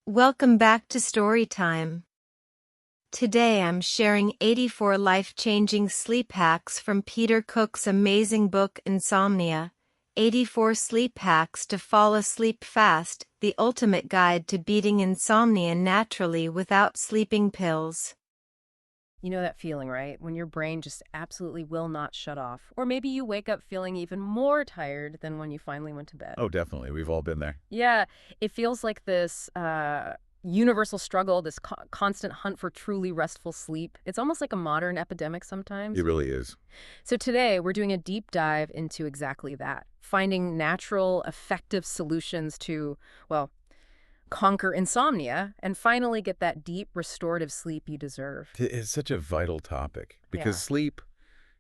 Welcome back to Storytime. Today I'm sharing 84 life-changing sleep hacks from Peter Cook's amazing book Insomnia, 84 Sleep Hacks to Fall Asleep Fast, the ultimate guide to beating insomnia naturally without sleeping pills. You know that feeling, right? When your brain just absolutely will not shut off. Or maybe you wake up feeling even more tired than when you finally went to bed. Oh, definitely. We've all been there. Yeah, it feels like this universal struggle, this constant hunt for truly restful sleep. It's almost like a modern epidemic sometimes. It really is. So today we're doing a deep dive into exactly that, finding natural, effective solutions to, well, conquer insomnia and finally get that deep restorative sleep you deserve. It's such a vital topic because Yeah. sleep,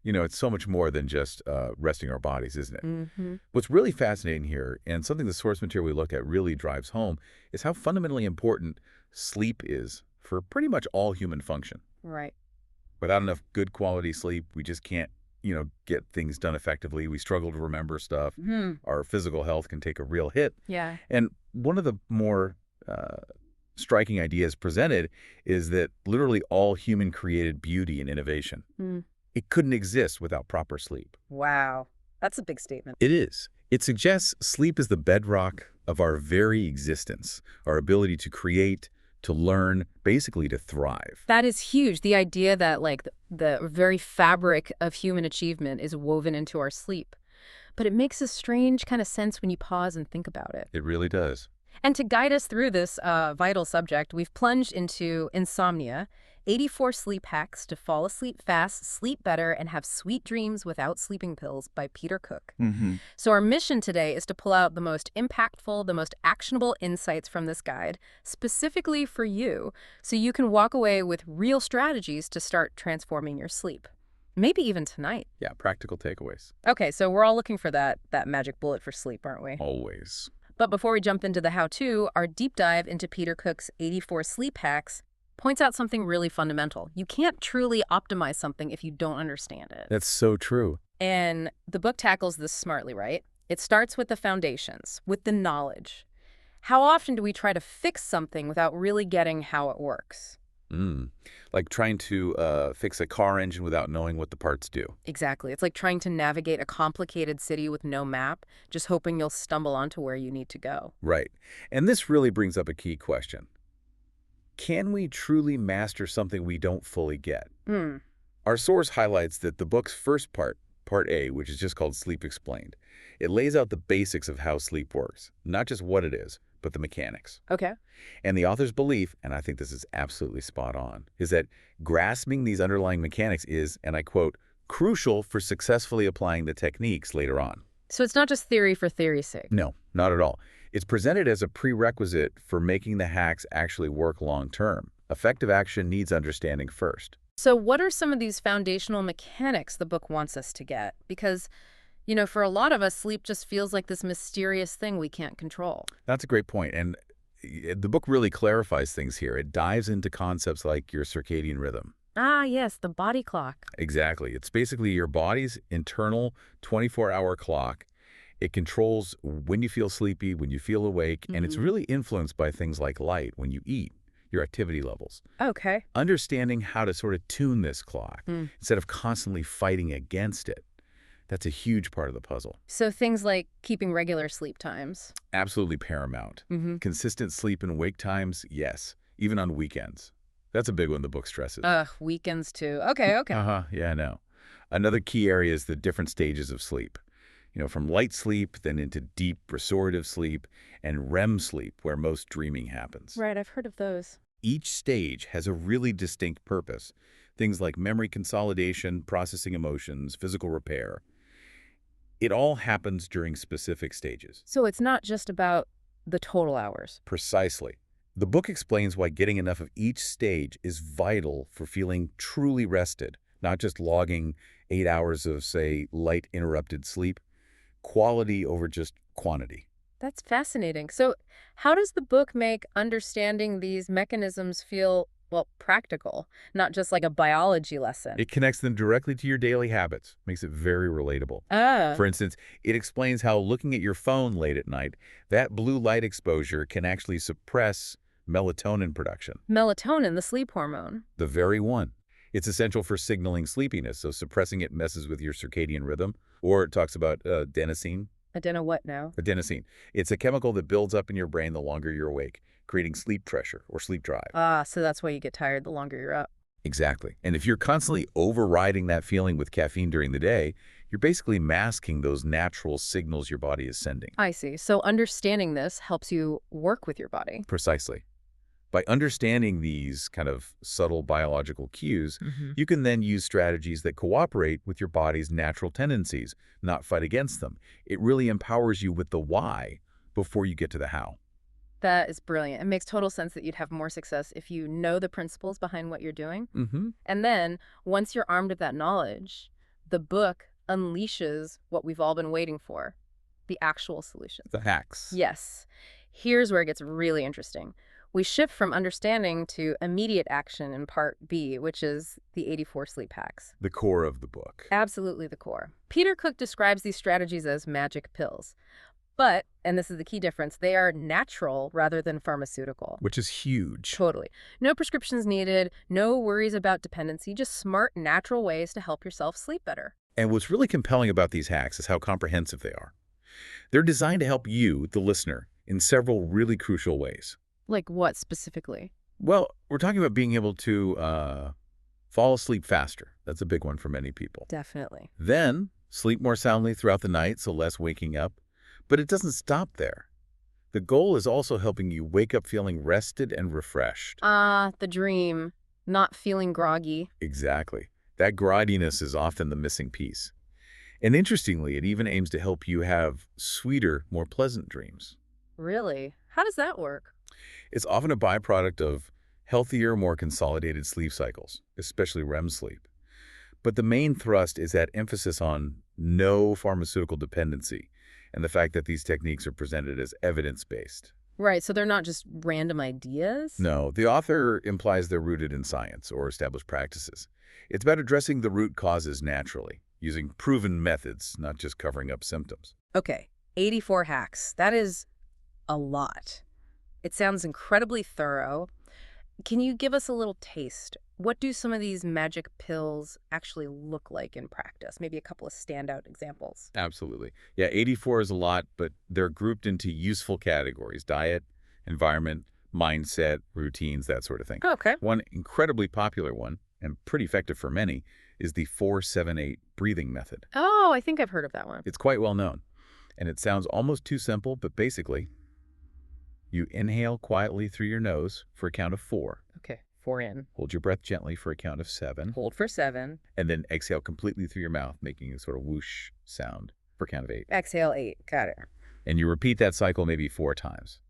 it's so much more than just resting our bodies, isn't it? Mm-hmm. What's really fascinating here, and something the source material we look at really drives home, is how fundamentally important sleep is for pretty much all human function. Right. Without enough good quality sleep, we just can't, get things done effectively. We struggle to remember stuff. Hmm. Our physical health can take a real hit. Yeah. And one of the more striking ideas presented is that literally all human-created beauty and innovation, Mm. it couldn't exist without proper sleep. Wow. That's a big statement. It is. It suggests sleep is the bedrock of our very existence, our ability to create, to learn, basically to thrive. That is huge. The idea that like the very fabric of human achievement is woven into our sleep. But it makes a strange kind of sense when you pause and think about it. It really does. And to guide us through this vital subject, we've plunged into Insomnia, 84 Sleep Hacks to Fall Asleep Fast, Sleep Better, and Have Sweet Dreams Without Sleeping Pills by Peter Cook. Mm-hmm. So our mission today is to pull out the most impactful, the most actionable insights from this guide, specifically for you, so you can walk away with real strategies to start transforming your sleep. Maybe even tonight. Yeah, practical takeaways. Okay, so we're all looking for that magic bullet for sleep, aren't we? Always. But before we jump into the how-to, our deep dive into Peter Cook's 84 sleep hacks points out something really fundamental. You can't truly optimize something if you don't understand it. That's so true. And the book tackles this smartly, right? It starts with the foundations, with the knowledge. How often do we try to fix something without really getting how it works? Like trying to fix a car engine without knowing what the parts do. Exactly. It's like trying to navigate a complicated city with no map, just hoping you'll stumble onto where you need to go. Right. And this really brings up a key question. Can we truly master something we don't fully get? Hmm. Our source highlights that the book's first part, Part A, which is just called Sleep Explained, it lays out the basics of how sleep works, not just what it is, but the mechanics. Okay. And the author's belief, and I think this is absolutely spot on, is that grasping these underlying mechanics is, and I quote, crucial for successfully applying the techniques later on. So it's not just theory for theory's sake. No, not at all. It's presented as a prerequisite for making the hacks actually work long-term. Effective action needs understanding first. So what are some of these foundational mechanics the book wants us to get? Because, for a lot of us, sleep just feels like this mysterious thing we can't control. That's a great point. And the book really clarifies things here. It dives into concepts like your circadian rhythm. Ah, yes, the body clock. Exactly. It's basically your body's internal 24-hour clock. It controls when you feel sleepy, when you feel awake, and it's really influenced by things like light, when you eat, your activity levels. Okay. Understanding how to sort of tune this clock instead of constantly fighting against it, that's a huge part of the puzzle. So things like keeping regular sleep times. Absolutely paramount. Consistent sleep and wake times, yes, even on weekends. That's a big one the book stresses. Weekends too. Okay. Yeah, I know. Another key area is the different stages of sleep. From light sleep, then into deep restorative sleep, and REM sleep, where most dreaming happens. Right, I've heard of those. Each stage has a really distinct purpose. Things like memory consolidation, processing emotions, physical repair. It all happens during specific stages. So it's not just about the total hours. Precisely. The book explains why getting enough of each stage is vital for feeling truly rested, not just logging 8 hours of, say, light interrupted sleep. Quality over just quantity. That's fascinating. So how does the book make understanding these mechanisms feel, well, practical, not just like a biology lesson? It connects them directly to your daily habits, makes it very relatable. Ah, For instance, it explains how looking at your phone late at night, that blue light exposure can actually suppress melatonin production. Melatonin, the sleep hormone. The very one. It's essential for signaling sleepiness, so suppressing it messes with your circadian rhythm. Or it talks about adenosine. Adeno what now? Adenosine. It's a chemical that builds up in your brain the longer you're awake, creating sleep pressure or sleep drive. Ah, so that's why you get tired the longer you're up. Exactly. And if you're constantly overriding that feeling with caffeine during the day, you're basically masking those natural signals your body is sending. I see. So understanding this helps you work with your body. Precisely. By understanding these kind of subtle biological cues, you can then use strategies that cooperate with your body's natural tendencies, not fight against them. It really empowers you with the why before you get to the how. That is brilliant. It makes total sense that you'd have more success if you know the principles behind what you're doing. And then, once you're armed with that knowledge, the book unleashes what we've all been waiting for, the actual solutions. The hacks. Yes. Here's where it gets really interesting. We shift from understanding to immediate action in part B, which is the 84 sleep hacks. The core of the book. Absolutely the core. Peter Cook describes these strategies as magic pills. But, and this is the key difference, they are natural rather than pharmaceutical. Which is huge. Totally. No prescriptions needed, no worries about dependency, just smart, natural ways to help yourself sleep better. And what's really compelling about these hacks is how comprehensive they are. They're designed to help you, the listener, in several really crucial ways. Like what specifically? Well, we're talking about being able to fall asleep faster. That's a big one for many people. Definitely. Then, sleep more soundly throughout the night, so less waking up. But it doesn't stop there. The goal is also helping you wake up feeling rested and refreshed. The dream. Not feeling groggy. Exactly. That grogginess is often the missing piece. And interestingly, it even aims to help you have sweeter, more pleasant dreams. Really? How does that work? It's often a byproduct of healthier, more consolidated sleep cycles, especially REM sleep. But the main thrust is that emphasis on no pharmaceutical dependency and the fact that these techniques are presented as evidence-based. Right, so they're not just random ideas? No, the author implies they're rooted in science or established practices. It's about addressing the root causes naturally, using proven methods, not just covering up symptoms. Okay, 84 hacks. That is a lot. It sounds incredibly thorough. Can you give us a little taste? What do some of these magic pills actually look like in practice? Maybe a couple of standout examples. Absolutely. Yeah, 84 is a lot, but they're grouped into useful categories: diet, environment, mindset, routines, that sort of thing. Okay. One incredibly popular one, and pretty effective for many, is the 4-7-8 breathing method. Oh, I think I've heard of that one. It's quite well known, and it sounds almost too simple, but basically, you inhale quietly through your nose for a count of 4. Okay, 4 in. Hold your breath gently for a count of 7. Hold for 7. And then exhale completely through your mouth, making a sort of whoosh sound for a count of 8. Exhale 8. Got it. And you repeat that cycle maybe 4 times.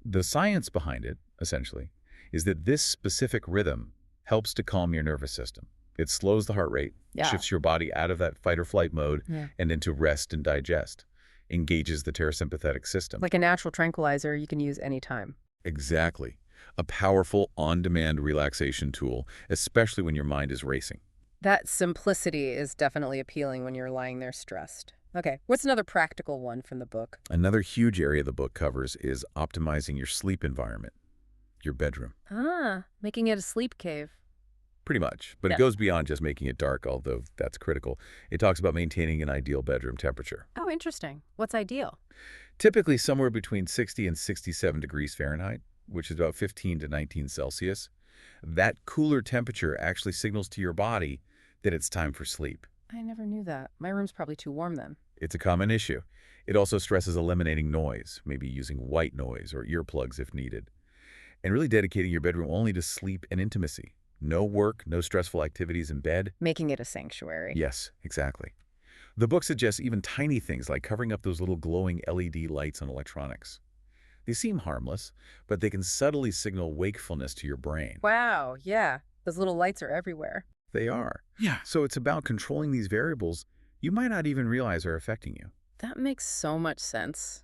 The science behind it, essentially, is that this specific rhythm helps to calm your nervous system. It slows the heart rate, shifts your body out of that fight or flight mode and into rest and digest, engages the parasympathetic system. Like a natural tranquilizer you can use anytime. Exactly. A powerful, on-demand relaxation tool, especially when your mind is racing. That simplicity is definitely appealing when you're lying there stressed. Okay, what's another practical one from the book? Another huge area the book covers is optimizing your sleep environment, your bedroom. Making it a sleep cave. Pretty much, but it goes beyond just making it dark, although that's critical. It talks about maintaining an ideal bedroom temperature. Oh, interesting. What's ideal? Typically somewhere between 60 and 67 degrees Fahrenheit, which is about 15 to 19 Celsius. That cooler temperature actually signals to your body that it's time for sleep. I never knew that. My room's probably too warm then. It's a common issue. It also stresses eliminating noise, maybe using white noise or earplugs if needed, and really dedicating your bedroom only to sleep and intimacy. No work, no stressful activities in bed. Making it a sanctuary. Yes, exactly. The book suggests even tiny things like covering up those little glowing LED lights on electronics. They seem harmless, but they can subtly signal wakefulness to your brain. Wow, yeah. Those little lights are everywhere. They are. Yeah. So it's about controlling these variables you might not even realize are affecting you. That makes so much sense.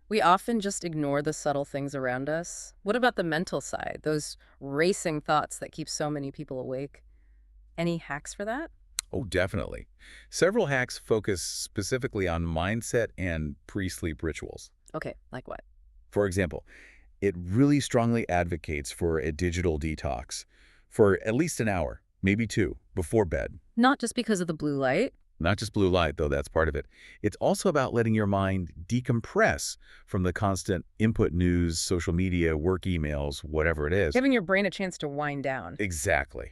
We often just ignore the subtle things around us. What about the mental side, those racing thoughts that keep so many people awake? Any hacks for that? Oh, definitely. Several hacks focus specifically on mindset and pre-sleep rituals. Okay, like what? For example, It really strongly advocates for a digital detox for at least an hour, maybe two, before bed. Not just because of the blue light. Not just blue light, though that's part of it. It's also about letting your mind decompress from the constant input news, social media, work emails, whatever it is. Giving your brain a chance to wind down. Exactly.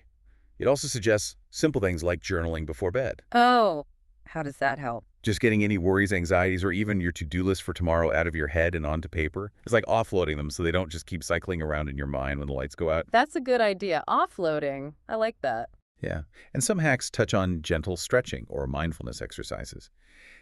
It also suggests simple things like journaling before bed. Oh, how does that help? Just getting any worries, anxieties, or even your to-do list for tomorrow out of your head and onto paper. It's like offloading them so they don't just keep cycling around in your mind when the lights go out. That's a good idea. Offloading. I like that. Yeah. And some hacks touch on gentle stretching or mindfulness exercises.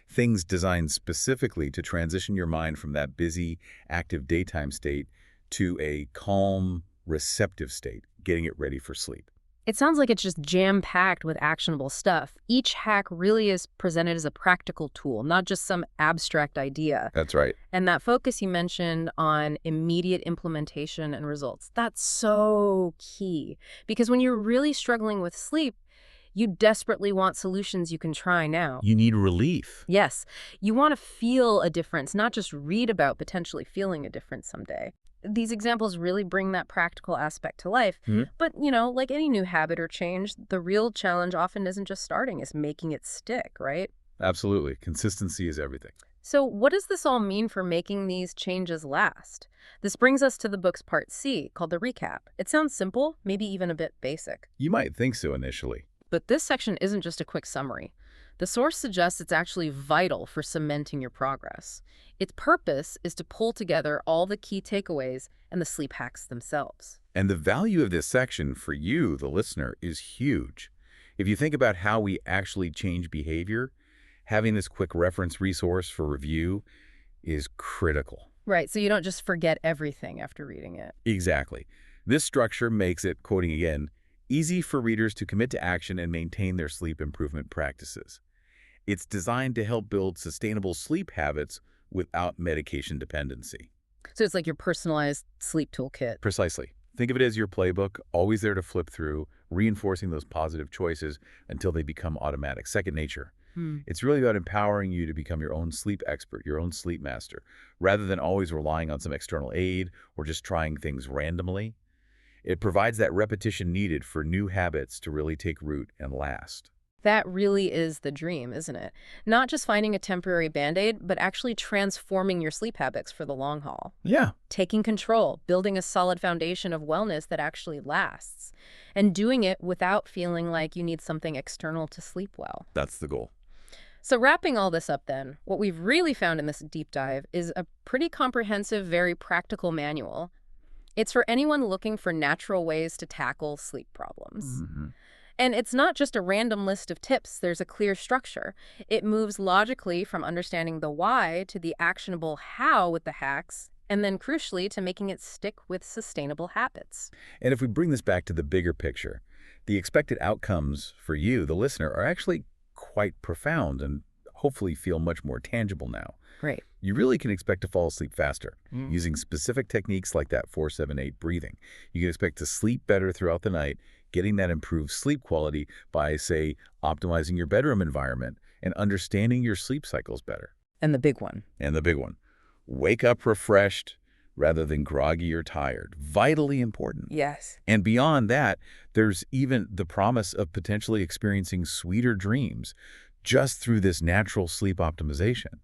Things designed specifically to transition your mind from that busy, active daytime state to a calm, receptive state, getting it ready for sleep. It sounds like it's just jam-packed with actionable stuff. Each hack really is presented as a practical tool, not just some abstract idea. That's right. And that focus you mentioned on immediate implementation and results, that's so key. Because when you're really struggling with sleep, you desperately want solutions you can try now. You need relief. Yes, you want to feel a difference, not just read about potentially feeling a difference someday. These examples really bring that practical aspect to life. But, like any new habit or change, the real challenge often isn't just starting, it's making it stick, right? Absolutely. Consistency is everything. So what does this all mean for making these changes last? This brings us to the book's part C, called the recap. It sounds simple, maybe even a bit basic. You might think so initially. But this section isn't just a quick summary. The source suggests it's actually vital for cementing your progress. Its purpose is to pull together all the key takeaways and the sleep hacks themselves. And the value of this section for you, the listener, is huge. If you think about how we actually change behavior, having this quick reference resource for review is critical. Right, so you don't just forget everything after reading it. Exactly. This structure makes it, quoting again, easy for readers to commit to action and maintain their sleep improvement practices. It's designed to help build sustainable sleep habits without medication dependency. So it's like your personalized sleep toolkit. Precisely. Think of it as your playbook, always there to flip through, reinforcing those positive choices until they become automatic, second nature. It's really about empowering you to become your own sleep expert, your own sleep master, rather than always relying on some external aid or just trying things randomly. It provides that repetition needed for new habits to really take root and last. That really is the dream, isn't it? Not just finding a temporary Band-Aid, but actually transforming your sleep habits for the long haul. Yeah. Taking control, building a solid foundation of wellness that actually lasts, and doing it without feeling like you need something external to sleep well. That's the goal. So wrapping all this up then, what we've really found in this deep dive is a pretty comprehensive, very practical manual. It's for anyone looking for natural ways to tackle sleep problems. And it's not just a random list of tips, there's a clear structure. It moves logically from understanding the why to the actionable how with the hacks, and then crucially to making it stick with sustainable habits. And if we bring this back to the bigger picture, the expected outcomes for you, the listener, are actually quite profound and hopefully feel much more tangible now. Great. You really can expect to fall asleep faster using specific techniques like that 4-7-8 breathing. You can expect to sleep better throughout the night, getting that improved sleep quality by, say, optimizing your bedroom environment and understanding your sleep cycles better. And the big one. Wake up refreshed rather than groggy or tired. Vitally important. Yes. And beyond that, there's even the promise of potentially experiencing sweeter dreams just through this natural sleep optimization.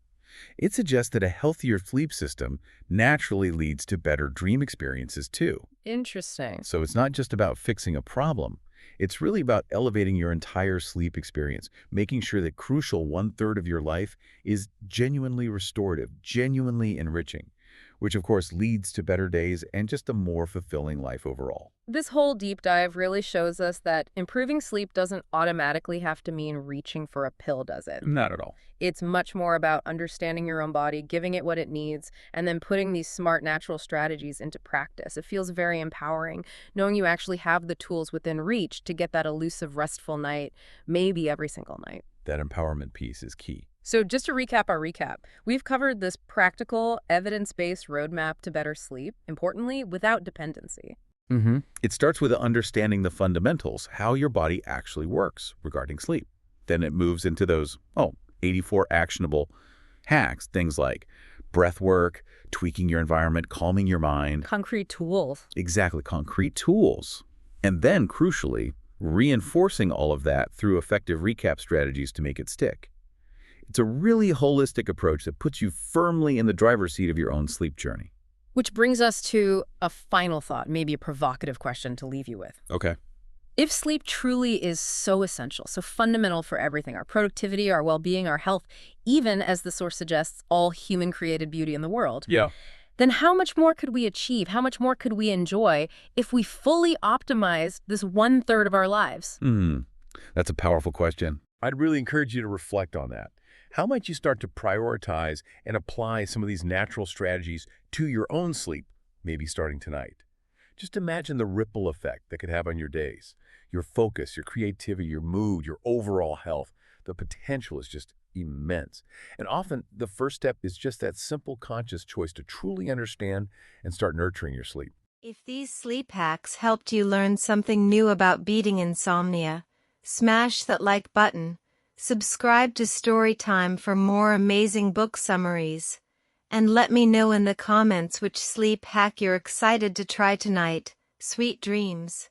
It suggests that a healthier sleep system naturally leads to better dream experiences too. Interesting. So it's not just about fixing a problem. It's really about elevating your entire sleep experience, making sure that crucial 1/3 of your life is genuinely restorative, genuinely enriching, which of course leads to better days and just a more fulfilling life overall. This whole deep dive really shows us that improving sleep doesn't automatically have to mean reaching for a pill, does it? Not at all. It's much more about understanding your own body, giving it what it needs, and then putting these smart natural strategies into practice. It feels very empowering, knowing you actually have the tools within reach to get that elusive, restful night, maybe every single night. That empowerment piece is key. So just to recap our recap, we've covered this practical, evidence-based roadmap to better sleep, importantly, without dependency. It starts with understanding the fundamentals, how your body actually works regarding sleep. Then it moves into those, 84 actionable hacks, things like breath work, tweaking your environment, calming your mind. Concrete tools. Exactly, concrete tools. And then, crucially, reinforcing all of that through effective recap strategies to make it stick. It's a really holistic approach that puts you firmly in the driver's seat of your own sleep journey. Which brings us to a final thought, maybe a provocative question to leave you with. Okay. If sleep truly is so essential, so fundamental for everything, our productivity, our well-being, our health, even, as the source suggests, all human-created beauty in the world, Yeah. then how much more could we achieve? How much more could we enjoy if we fully optimize this 1/3 of our lives? That's a powerful question. I'd really encourage you to reflect on that. How might you start to prioritize and apply some of these natural strategies to your own sleep, maybe starting tonight? Just imagine the ripple effect that could have on your days, your focus, your creativity, your mood, your overall health. The potential is just immense. And often, the first step is just that simple conscious choice to truly understand and start nurturing your sleep. If these sleep hacks helped you learn something new about beating insomnia, smash that like button, subscribe to Storytime for more amazing book summaries, and let me know in the comments which sleep hack you're excited to try tonight. Sweet dreams.